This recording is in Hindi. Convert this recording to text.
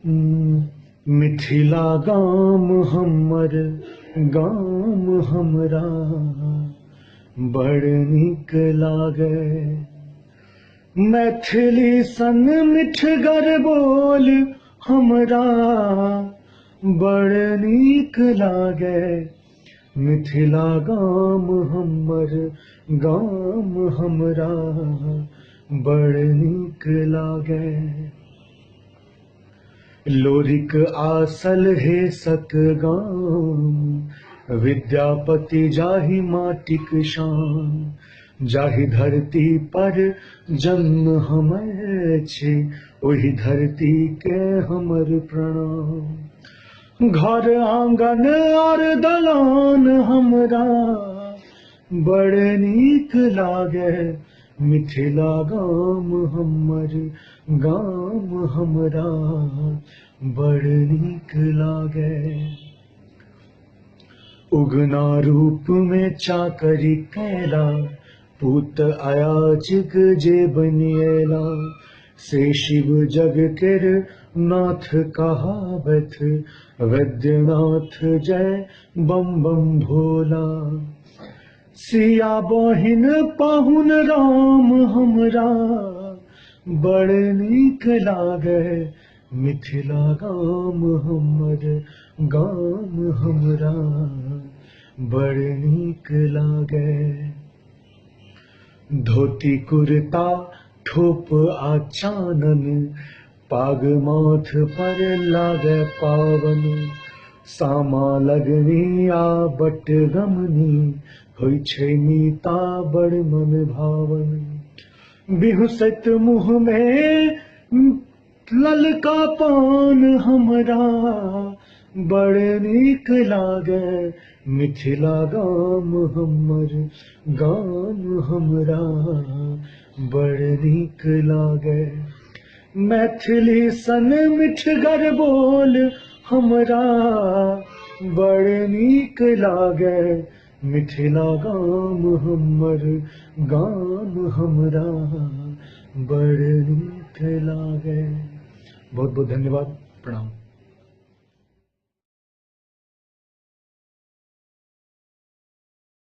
मिथिला गाम हमर गाम हमरा बड़ नीक लागे। मैथिली सन मिठगर बोल हमरा बड़ नीक लागे। मिथिला गाम हमर गाम हमरा बड़ नीक लागे। लोरिक आसल हे सतगाम विद्यापति जाहि माटिक शान। जाहि धरती पर जन्म हमर छै ओहि धरती के हमर प्रणाम। घर आंगन और दलान हमरा बड़ नीक लागे। मिथिला गाम हमर गाम हमरा बड़ नीक लागे। उगना रूप में चाकरी कैला पूत अयाचिक जे बनिएला। से शिव जग केर नाथ कहावत वैद्यनाथ जय बम बम भोला। सिया बहिन पाहुन राम हमरा बड़ नीक लागे। मिथिला गाम हमर गाम हमरा बड़ नीक लागे। धोती कुर्ता ठोप आ चानन पाग माथ पर लागे पावन। सामा लगनी आ बटगमनी होइ छै मीता बड़ मन भावन। बिहुसत मुँह में ललका पान हमरा बड़ नीक लागे। मिथिला गाम हमर गाम हमरा बड़ नीक लागे। मैथिली सन मिठगर बोल हमरा बड़ नीक लागे। मिथिला गाम हमर गाम हमरा बड़ नीक लागे। बहुत बहुत धन्यवाद। प्रणाम।